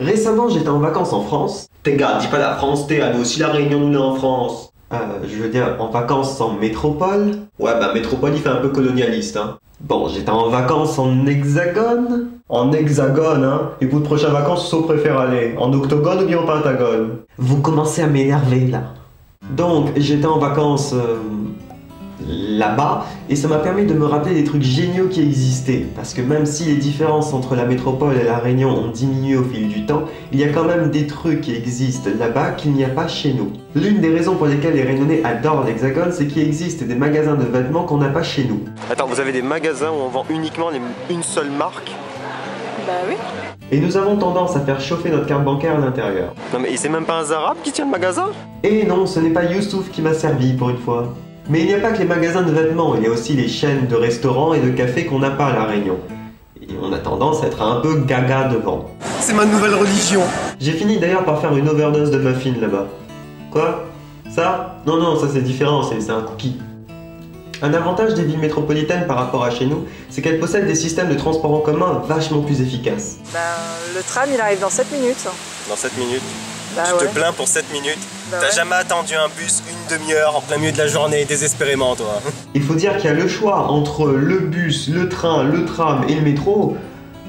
Récemment, j'étais en vacances en France. T'es gars, dis pas la France, t'es à nous aussi la Réunion, nous en France. Je veux dire, en vacances en métropole. Ouais, bah métropole, il fait un peu colonialiste, hein. Bon, j'étais en vacances en hexagone. En hexagone, hein. Et vous, de prochaines vacances, où préfère aller? En octogone ou bien en pentagone? Vous commencez à m'énerver, là. Donc, j'étais en vacances là-bas, et ça m'a permis de me rappeler des trucs géniaux qui existaient. Parce que même si les différences entre la métropole et la Réunion ont diminué au fil du temps, il y a quand même des trucs qui existent là-bas qu'il n'y a pas chez nous. L'une des raisons pour lesquelles les Réunionnais adorent l'Hexagone, c'est qu'il existe des magasins de vêtements qu'on n'a pas chez nous. Attends, vous avez des magasins où on vend uniquement une seule marque? Bah oui. Et nous avons tendance à faire chauffer notre carte bancaire à l'intérieur. Non mais c'est même pas un Zara qui tient le magasin? Et non, ce n'est pas Youssouf qui m'a servi pour une fois. Mais il n'y a pas que les magasins de vêtements, il y a aussi les chaînes de restaurants et de cafés qu'on n'a pas à La Réunion. Et on a tendance à être un peu gaga devant. C'est ma nouvelle religion. J'ai fini d'ailleurs par faire une overdose de muffins là-bas. Quoi? Ça? Non, ça c'est différent, c'est un cookie. Un avantage des villes métropolitaines par rapport à chez nous, c'est qu'elles possèdent des systèmes de transport en commun vachement plus efficaces. Le tram il arrive dans 7 minutes. Dans 7 minutes? Bah Tu ouais. te plains pour 7 minutes? Bah T'as ouais. jamais attendu un bus une demi-heure en plein milieu de la journée, désespérément toi? Il faut dire qu'il y a le choix entre le bus, le train, le tram et le métro.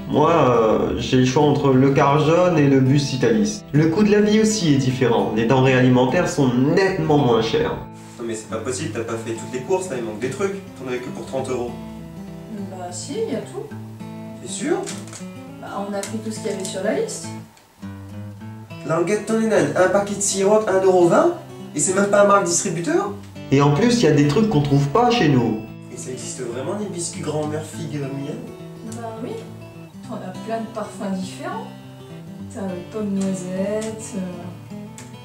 Moi, j'ai le choix entre le car jaune et le bus Citalis. Le coût de la vie aussi est différent. Les denrées alimentaires sont nettement moins chères. Non mais c'est pas possible, t'as pas fait toutes les courses là, il manque des trucs. T'en avais que pour 30 €. Bah si, il y a tout. T'es sûr? Bah on a pris tout ce qu'il y avait sur la liste. Languette tonnenan, un paquet de sirops, 1,20 €? Et c'est même pas un marque distributeur? Et en plus, il y a des trucs qu'on trouve pas chez nous. Et ça existe vraiment des biscuits grand-mère figue miel? Bah oui, t'en as plein de parfums différents. T'as pomme noisette,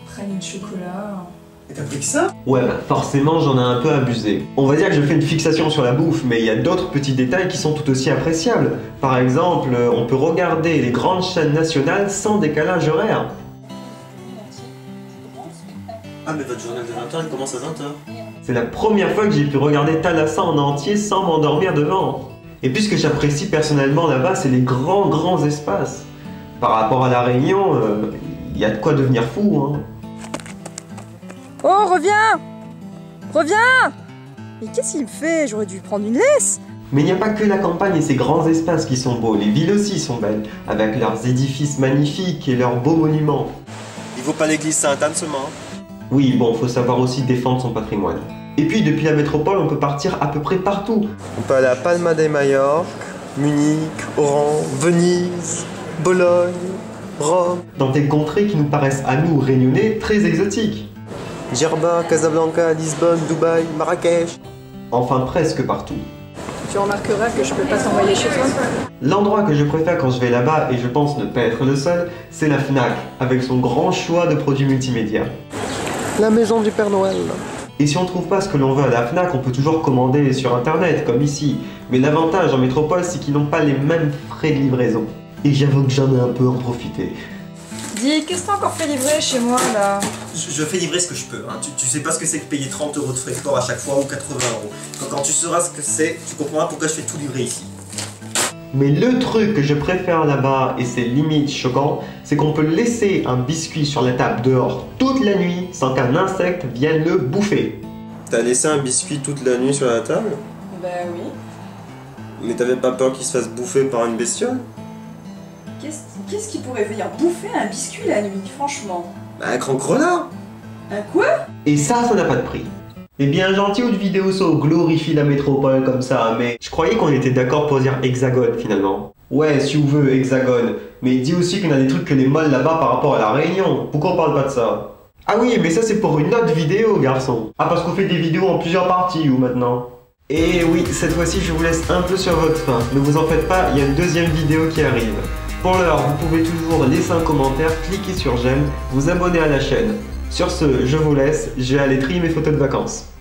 praliné de chocolat. Et t'as pris que ça? Ouais, bah forcément, j'en ai un peu abusé. On va dire que je fais une fixation sur la bouffe, mais il y a d'autres petits détails qui sont tout aussi appréciables. Par exemple, on peut regarder les grandes chaînes nationales sans décalage horaire. Ah mais votre journal de 20h il commence à 20h. C'est la première fois que j'ai pu regarder Thalassa en entier sans m'endormir devant. Et puis ce que j'apprécie personnellement là-bas, c'est les grands espaces. Par rapport à La Réunion, il y a de quoi devenir fou, hein. Oh, reviens! Reviens! Mais qu'est-ce qu'il me fait? J'aurais dû prendre une laisse! Mais il n'y a pas que la campagne et ses grands espaces qui sont beaux, les villes aussi sont belles, avec leurs édifices magnifiques et leurs beaux monuments. Il vaut pas l'église Sainte-Anne seulement. Oui, bon, faut savoir aussi défendre son patrimoine. Et puis depuis la métropole, on peut partir à peu près partout. On peut aller à Palma de Majorque, Munich, Oran, Venise, Bologne, Rome, Dans des contrées qui nous paraissent à nous, réunionnais, très exotiques. Djerba, Casablanca, Lisbonne, Dubaï, Marrakech. Enfin presque partout. Tu remarqueras que je peux pas t'envoyer chez toi. L'endroit que je préfère quand je vais là-bas, et je pense ne pas être le seul, c'est la FNAC, avec son grand choix de produits multimédia. La maison du Père Noël. Et si on trouve pas ce que l'on veut à la FNAC, on peut toujours commander sur internet, comme ici. Mais l'avantage en métropole, c'est qu'ils n'ont pas les mêmes frais de livraison. Et j'avoue que j'en ai un peu en profité. Dis, qu'est-ce que t'as encore fait livrer chez moi là? Je fais livrer ce que je peux. Hein. Tu sais pas ce que c'est que payer 30 € de frais de port à chaque fois ou 80 €. Quand tu sauras ce que c'est, tu comprendras pourquoi je fais tout livrer ici. Mais le truc que je préfère là-bas, et c'est limite choquant, c'est qu'on peut laisser un biscuit sur la table dehors toute la nuit sans qu'un insecte vienne le bouffer. T'as laissé un biscuit toute la nuit sur la table? Bah oui. Mais t'avais pas peur qu'il se fasse bouffer par une bestiole? Qu'est-ce qui pourrait venir bouffer un biscuit la nuit, franchement? Bah, un cancrelard! Un quoi? Et ça n'a pas de prix. Eh bien, gentil ou de vidéo ça glorifie la métropole comme ça, mais je croyais qu'on était d'accord pour dire hexagone finalement. Ouais, si vous veux, hexagone. Mais dis aussi qu'on a des trucs que les molles là-bas par rapport à la Réunion. Pourquoi on parle pas de ça? Ah oui, mais ça c'est pour une autre vidéo, garçon. Ah, parce qu'on fait des vidéos en plusieurs parties ou maintenant? Et oui, cette fois-ci je vous laisse un peu sur votre faim. Ne vous en faites pas, il y a une deuxième vidéo qui arrive. Pour l'heure, vous pouvez toujours laisser un commentaire, cliquer sur j'aime, vous abonner à la chaîne. Sur ce, je vous laisse, je vais aller trier mes photos de vacances.